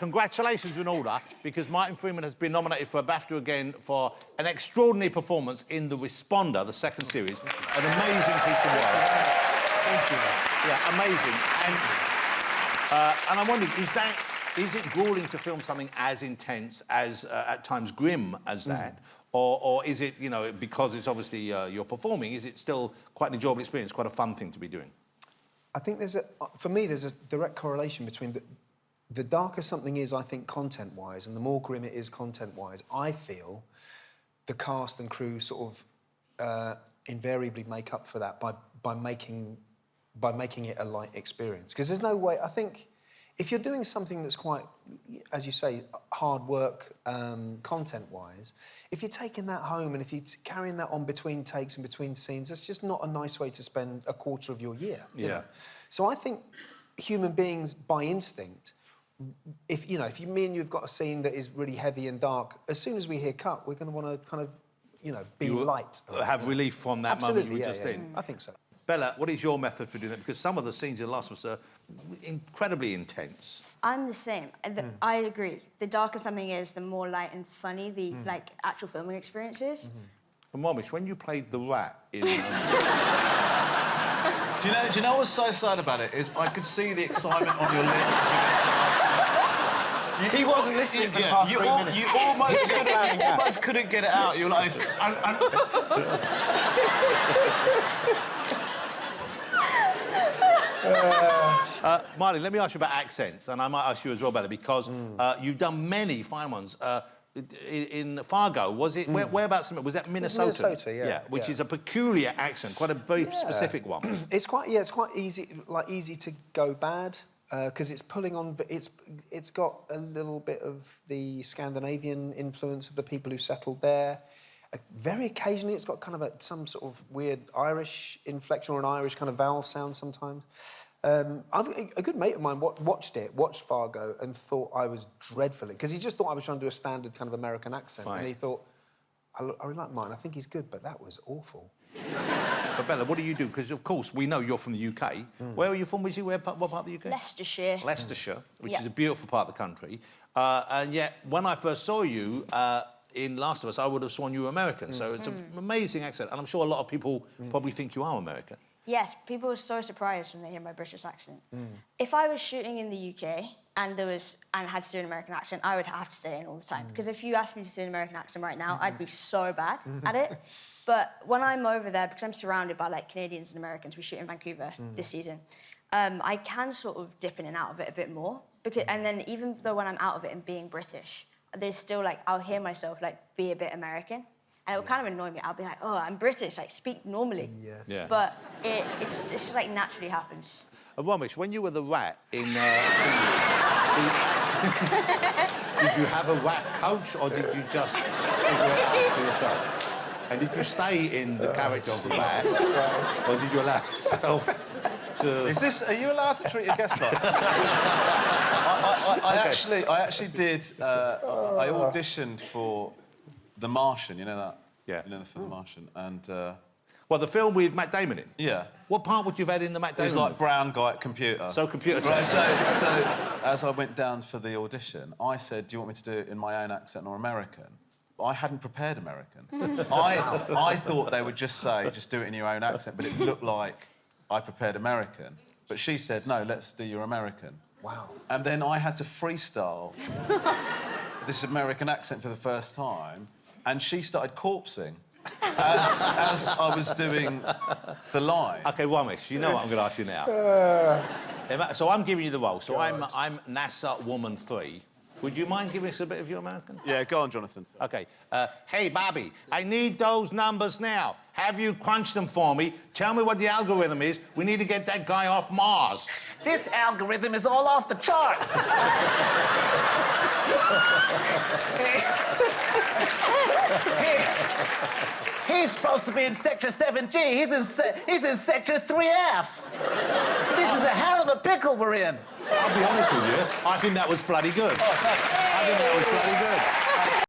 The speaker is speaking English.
congratulations in order, because Martin Freeman has been nominated for a BAFTA again for an extraordinary performance in The Responder, the second series. An amazing piece of work. Thank you. Yeah, amazing. And I'm wondering, is it gruelling to film something as intense, as at times grim as that? Or is it, you know, because it's obviously you're performing, is it still quite an enjoyable experience, quite a fun thing to be doing? I think for me, there's a direct correlation between the darker something is, I think, content-wise, and the more grim it is content-wise, I feel the cast and crew sort of invariably make up for that by making it a light experience. Because there's no way, I think, if you're doing something that's quite, as you say, hard work content-wise, if you're taking that home and if you're carrying that on between takes and between scenes, that's just not a nice way to spend a quarter of your year. Yeah. You know? So I think human beings, by instinct, if me and you've got a scene that is really heavy and dark, as soon as we hear cut, we're going to want to kind of, be light. Have relief from that moment you were just in. I think so. Bella, what is your method for doing that? Because some of the scenes in Last of Us are incredibly intense. I'm the same. I agree. The darker something is, the more light and funny the actual filming experience is. And Romesh, when you played the rat in... Do you know what's so sad about it is I could see the excitement on your lips as you went to ask. He wasn't listening for the past 3 minutes. You almost couldn't get it out. You were like... Marty, let me ask you about accents, and I might ask you as well, Bella, because you've done many fine ones. In Fargo, was it... Whereabouts? Was that Minnesota? Minnesota, yeah. Which is a peculiar accent, quite a very specific one. It's quite easy to go bad, because it's pulling on... It's got a little bit of the Scandinavian influence of the people who settled there. Very occasionally, it's got kind of some sort of weird Irish inflection or an Irish kind of vowel sound sometimes. A good mate of mine watched Fargo, and thought I was dreadful, because he just thought I was trying to do a standard kind of American accent. Right. And he thought, I really like mine, I think he's good, but that was awful. But Bella, what do you do? Because, of course, we know you're from the UK. Where are you from? What part of the UK? Leicestershire. Leicestershire, which is a beautiful part of the country. And yet, when I first saw you... in Last of Us, I would have sworn you were American, so it's an amazing accent, and I'm sure a lot of people probably think you are American. Yes, people are so surprised when they hear my British accent. If I was shooting in the UK and had to do an American accent, I would have to stay in all the time, because if you asked me to do an American accent right now, I'd be so bad at it. But when I'm over there, because I'm surrounded by, like, Canadians and Americans, we shoot in Vancouver this season, I can sort of dip in and out of it a bit more, and then even though when I'm out of it and being British, there's still, like, I'll hear myself, like, be a bit American. And it will kind of annoy me. I'll be like, oh, I'm British, like, speak normally. Yes. Yeah. But it's just, like, naturally happens. Romesh, when you were the rat in the accent, did you have a rat coach, or did you just figure it out for yourself? And did you stay in the character of the rat, or did you allow yourself to... Are you allowed to treat a guest like that? I actually did... I auditioned for The Martian, you know that? Yeah. You know the film The Martian, and... Well, the film with Matt Damon in? Yeah. What part would you have had in the Matt Damon? He was like brown guy at computer. So computer right, so as I went down for the audition, I said, do you want me to do it in my own accent or American? I hadn't prepared American. I thought they would just say, just do it in your own accent, but it looked like I prepared American. But she said, no, let's do your American. Wow. And then I had to freestyle this American accent for the first time, and she started corpsing as I was doing the line. OK, Romesh, you know what I'm going to ask you now. So I'm giving you the role. So I'm NASA Woman 3. Would you mind giving us a bit of your American? Yeah, go on, Jonathan. OK. Hey, Bobby, I need those numbers now. Have you crunched them for me? Tell me what the algorithm is. We need to get that guy off Mars. This algorithm is all off the charts. He's supposed to be in Sector 7G. He's in Sector 3F. This is a hell of a pickle we're in. I'll be honest with you, I think that was bloody good. I think that was bloody good.